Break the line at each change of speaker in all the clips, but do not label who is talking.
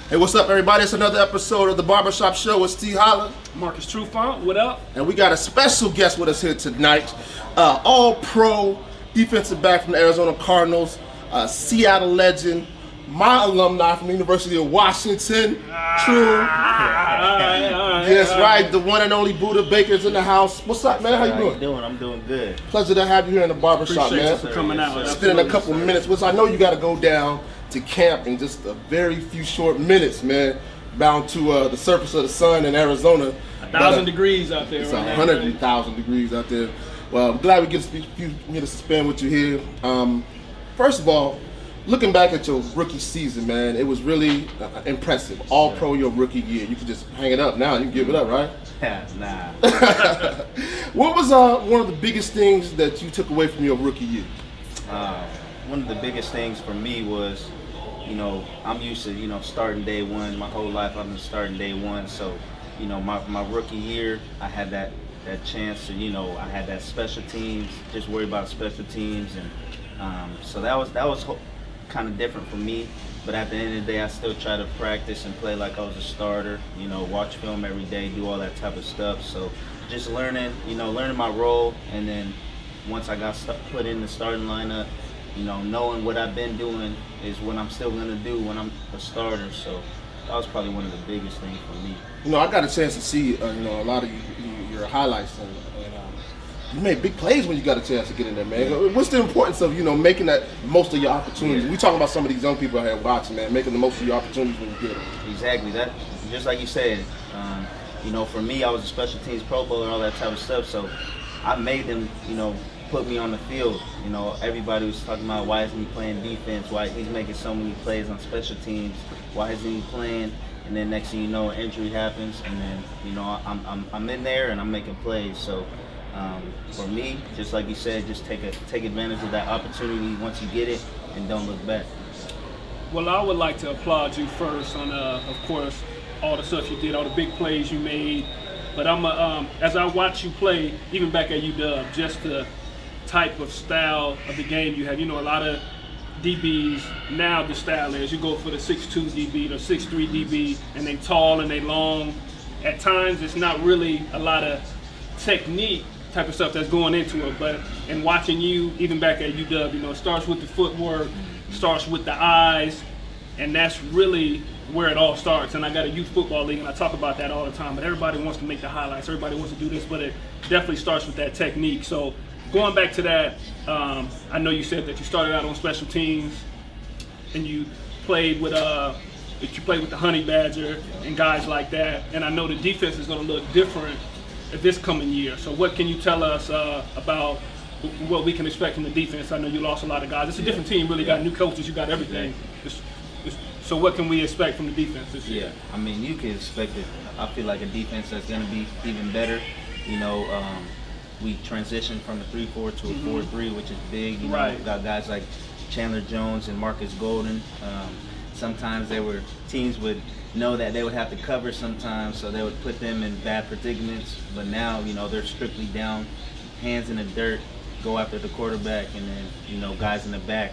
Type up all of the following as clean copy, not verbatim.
Hey, what's up, everybody? It's another episode of the Barbershop Show with Steve Holler.
Marcus Trufant, what up?
And we got a special guest with us here tonight. All Pro defensive back from the Arizona Cardinals, Seattle legend, my alumni from the University of Washington. True. Yes, right. The one and only Budda Baker's in the house. What's up, man? How you doing?
How you doing? I'm doing good.
Pleasure to have you here in the Barbershop,
Appreciate
man.
you for coming out.
Spending a couple minutes, which I know you got to go down to camp in just a very few short minutes, man. Bound to the surface of the sun in Arizona.
1,000 degrees out there.
It's
right
100,000 degrees out there. Well, I'm glad we get a few minutes to spend with you here. First of all, looking back at your rookie season, man, it was really impressive. All Pro your rookie year. You could just hang it up now. You can give it up, right?
Nah.
What was one of the biggest things that you took away from your rookie year?
One of the biggest things for me was, I'm used to, starting day one. My whole life I've been starting day one. So, my rookie year, I had that chance to, I had that special teams, just worry about special teams. And so that was kind of different for me. But at the end of the day, I still try to practice and play like I was a starter, watch film every day, do all that type of stuff. So just learning my role. And then once I got put in the starting lineup, knowing what I've been doing is what I'm still going to do when I'm a starter. So that was probably one of the biggest things for me.
I got a chance to see, a lot of your highlights, and you made big plays when you got a chance to get in there, man. Yeah. What's the importance of, making that most of your opportunities? Yeah. We talking about some of these young people out here watching, man, making the most of your opportunities when you get them.
Exactly. That, just like you said, for me, I was a special teams Pro Bowler and all that type of stuff, so I made them, put me on the field. Everybody was talking about why isn't he playing defense, why he's making so many plays on special teams, why isn't he playing, and then next thing you know, an injury happens, and then I'm in there and I'm making plays. So for me, just like you said, just take advantage of that opportunity once you get it and don't look back.
Well, I would like to applaud you first on, of course, all the stuff you did, all the big plays you made. But as I watch you play, even back at UW, just the type of style of the game you have. A lot of DBs now the style is you go for the 6'2 DB, the 6'3 DB, and they tall and they long. At times, it's not really a lot of technique type of stuff that's going into it. But in watching you, even back at UW, it starts with the footwork, starts with the eyes, and that's really where it all starts. And I got a youth football league, and I talk about that all the time. But everybody wants to make the highlights. Everybody wants to do this, but it definitely starts with that technique. So going back to that, I know you said that you started out on special teams, and you played with the Honey Badger and guys like that. And I know the defense is going to look different this coming year. So what can you tell us about what we can expect from the defense? I know you lost a lot of guys. It's a different team, really. You got new coaches, you got everything. So what can we expect from the defense this year?
Yeah, I mean, you can expect it. I feel like a defense that's going to be even better. We transitioned from a 3-4 to a 4-3, which is big.
Right.
We got guys like Chandler Jones and Marcus Golden. Sometimes teams would know that they would have to cover sometimes, so they would put them in bad predicaments. But now, they're strictly down, hands in the dirt, go after the quarterback, and then, guys in the back,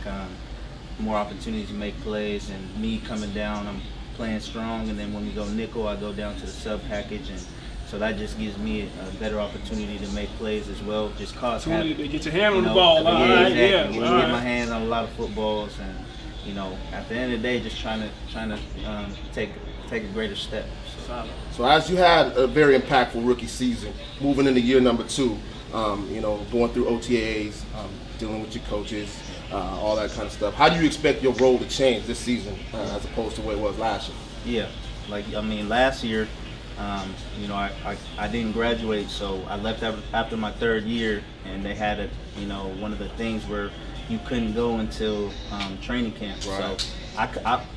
more opportunities to make plays. And me coming down, I'm playing strong, and then when we go nickel, I go down to the sub package, and so that just gives me a better opportunity to make plays as well. Just cause
to get your hand on the ball.
Yeah, exactly. Get my hands on a lot of footballs, and at the end of the day, just trying to take a greater step.
So as you had a very impactful rookie season, moving into year number 2, going through OTAs, dealing with your coaches, all that kind of stuff. How do you expect your role to change this season as opposed to what it was last year?
Yeah, last year, I didn't graduate, so I left after my 3rd year, and they had one of the things where you couldn't go until training camp.
Right.
So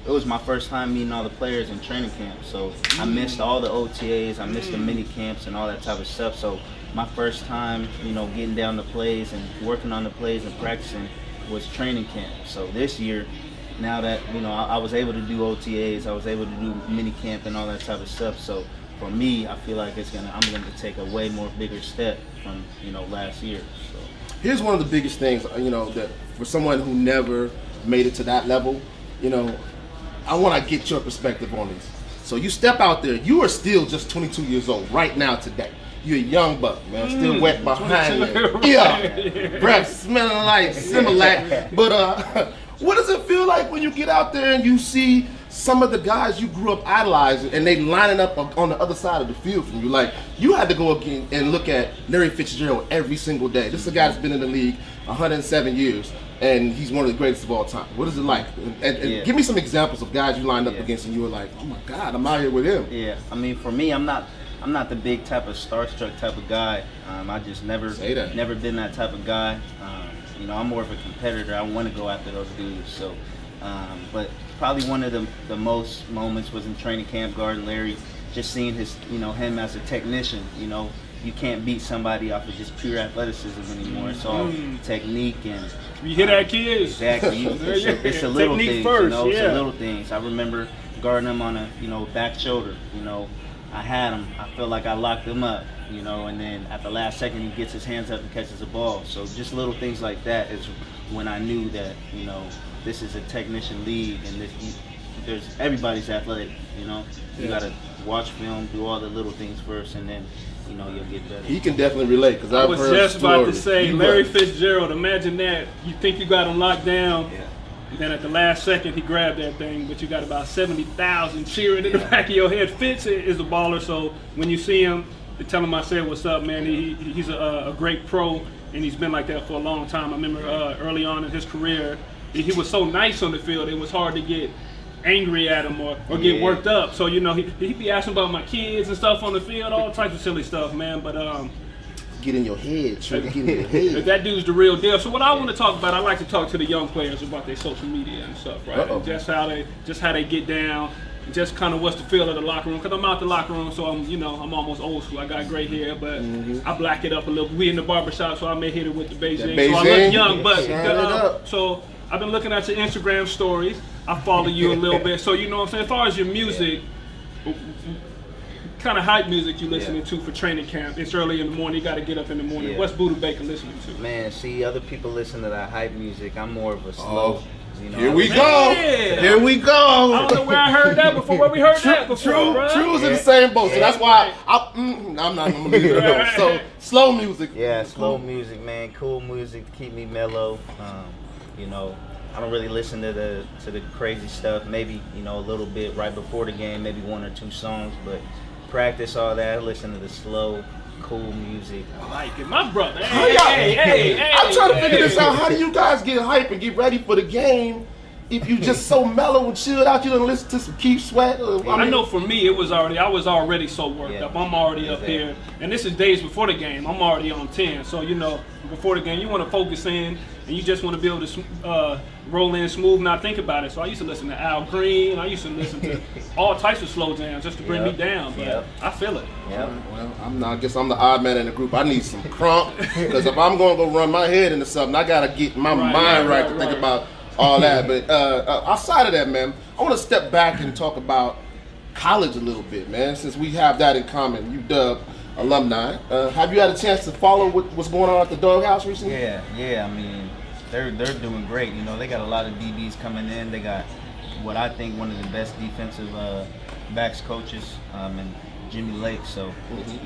it was my first time meeting all the players in training camp, so I missed all the OTAs, I missed the mini camps and all that type of stuff. So my first time, getting down the plays and working on the plays and practicing was training camp. So this year, now that I was able to do OTAs, I was able to do mini camp and all that type of stuff. So for me, I feel like I'm going to take a way more bigger step from last year. So
here's one of the biggest things, that for someone who never made it to that level, I want to get your perspective on this. So you step out there, you are still just 22 years old right now today. You're a young buck, man, still wet behind you. Yeah, breath smelling like Similac. But what does it feel like when you get out there and you see some of the guys you grew up idolizing and they lining up on the other side of the field from you? Like, you had to go again and look at Larry Fitzgerald every single day. This is a guy that's been in the league 107 years. And he's one of the greatest of all time. What is it like? And give me some examples of guys you lined up against and you were like, oh my God, I'm out here with him.
Yeah, I mean, for me, I'm not the big type of starstruck type of guy. I just never been that type of guy. You know, I'm more of a competitor. I want to go after those dudes. So, but probably one of the most moments was in training camp guarding Larry, just seeing him as a technician. You know, you can't beat somebody off of just pure athleticism anymore. It's all technique and.
You hear that, kids?
Exactly. It's the little things,
first,
you know. It's the little things. I remember guarding him on a, back shoulder. You know, I had him. I feel like I locked him up. You know, and then at the last second he gets his hands up and catches the ball. So just little things like that is when I knew that this is a technician league and everybody's athletic. You know, you gotta watch film, do all the little things first, and then. You'll get better.
He can definitely relate because I
was just about to say, Larry Fitzgerald. Imagine that. You think you got him locked down, and then at the last second he grabbed that thing, but you got about 70,000 cheering in the back of your head. Fitz is a baller, so when you see him, you tell him I said what's up, man. He's a great pro, and he's been like that for a long time. I remember early on in his career, he was so nice on the field. It was hard to get angry at him or get worked up. So he'd be asking about my kids and stuff on the field, all types of silly stuff, man. But
get in your head, try to get in your head.
That dude's the real deal. So what I want to talk about, I like to talk to the young players about their social media and stuff, right? And just how they get down, just kind of what's the feel of the locker room. Cause I'm out the locker room, so I'm almost old school. I got gray hair, but I black it up a little. We in the barbershop, so I may hit it with the Beijing. So I look young, but so I've been looking at your Instagram stories. I follow you a little bit, so you know what I'm saying. As far as your music, kind of hype music you listening to for training camp? It's early in the morning. You got to get up in the morning.
Yeah.
What's Budda Baker listening to?
Man, see, other people listen to that hype music. I'm more of a slow.
Here we go. Here we go.
I don't know where I heard that before. Where we heard that before,
True's in the same boat, so that's why I'm not gonna leave it alone. So slow music.
Yeah, slow music, man. Cool music to keep me mellow. I don't really listen to the crazy stuff. Maybe a little bit right before the game, maybe one or two songs, but practice all that. I listen to the slow, cool music.
I like it, my brother.
I'm trying to figure this out. How do you guys get hype and get ready for the game if you just so mellow and chilled out? You don't listen to some Keith Sweat?
I know for me, I was already so worked up. I'm already up here, and this is days before the game. I'm already on 10, so before the game, you want to focus in, and you just want to be able to roll in smooth, not think about it. So I used to listen to Al Green. I used to listen to all types of slow jams just to bring me down. But I feel it.
Well, I guess I'm the odd man in the group. I need some crump because if I'm going to go run my head into something, I got to get my mind right to think about all that. But outside of that, man, I want to step back and talk about college a little bit, man, since we have that in common. You Dub alumni. Have you had a chance to follow what's going on at the Doghouse recently?
Yeah. I mean, they're doing great. They got a lot of DBs coming in. They got what I think one of the best defensive backs coaches and Jimmy Lake. So,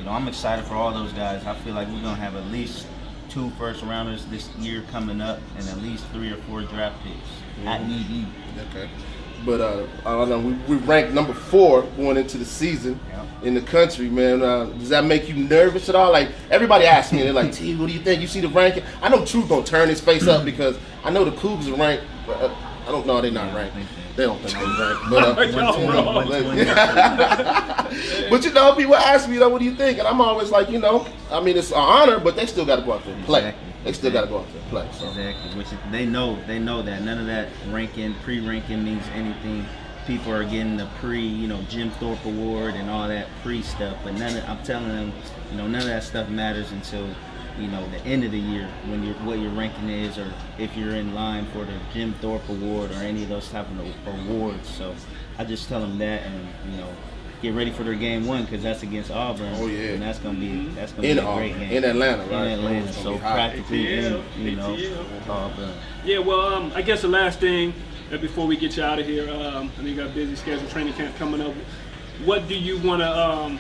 I'm excited for all those guys. I feel like we're gonna have at least 2 first-rounders this year coming up, and at least 3 or 4 draft picks at ED.
Okay. But I don't know. We ranked number 4 going into the season in the country, man. Does that make you nervous at all? Like everybody asks me, they're like, "T, what do you think? You see the ranking?" I know Truth gonna turn his face up because I know the Cougs are ranked. I don't know. They're not ranked. They don't think they're ranked. But people ask me, what do you think? And I'm always like, I mean, it's an honor, but they still got to go out there and play.
Exactly.
They still got to go out there and play. So.
Exactly. Which they know that none of that pre-ranking means anything. People are getting the Jim Thorpe Award and all that pre-stuff, but I'm telling them, none of that stuff matters until the end of the year when what your ranking is, or if you're in line for the Jim Thorpe Award or any of those type of awards. So I just tell them that, and get ready for their game 1 because that's against Auburn.
Oh yeah,
and that's gonna be a great game
in Atlanta, right?
In Atlanta, so practically in Auburn.
Yeah, well, I guess the last thing And before we get you out of here, I know you got a busy schedule, training camp coming up. What do you want to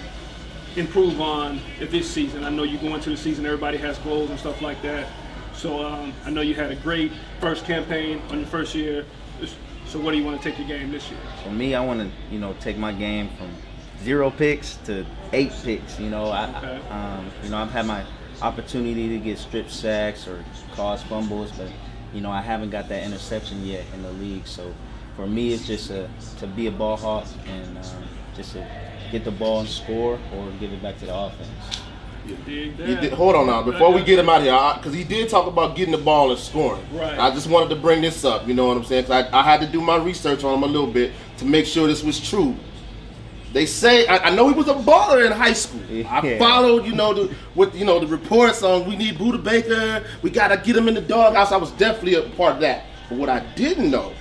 improve on this season? I know you go into the season, everybody has goals and stuff like that. So I know you had a great first campaign on your first year. So what do you want to take your game this year?
For me, I want to, take my game from 0 picks to 8 picks. I've had my opportunity to get strip sacks or cause fumbles, but I haven't got that interception yet in the league. So for me, it's just to be a ball hawk and just to get the ball and score or give it back to the offense.
You dig that?
Hold on now, before we get him out of here, because he did talk about getting the ball and scoring.
Right.
I just wanted to bring this up, you know what I'm saying? Because I had to do my research on him a little bit to make sure this was true. They say, I know he was a baller in high school.
Yeah.
I followed, the reports on we need Budda Baker, we got to get him in the doghouse. I was definitely a part of that. But what I didn't know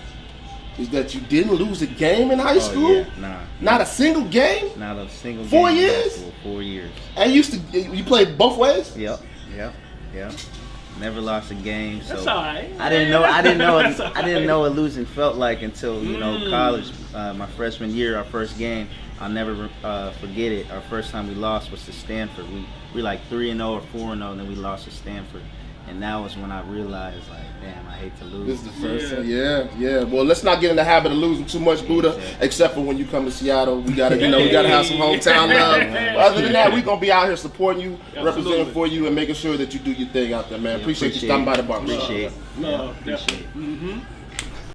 is that you didn't lose a game in high school?
Yeah. Nah.
Not a single game?
Not a single
4
game.
years?
4 years.
And you played both ways?
Yep. Never lost a game. So
That's all right.
I didn't know I
That's
didn't know what losing felt like until college. My freshman year, our first game, I'll never forget it. Our first time we lost was to Stanford. We like 3-0 or 4-0, and then we lost to Stanford. And that was when I realized, like, damn, I hate to lose.
This is the first time. Yeah. Well, let's not get in the habit of losing too much, Budda, except for when you come to Seattle. We gotta, we gotta have some hometown love. But other than that, we're gonna be out here supporting you, representing for you, and making sure that you do your thing out there, man. Appreciate you stopping by the barbershop.
Appreciate it.
No,
appreciate it.
Mm-hmm.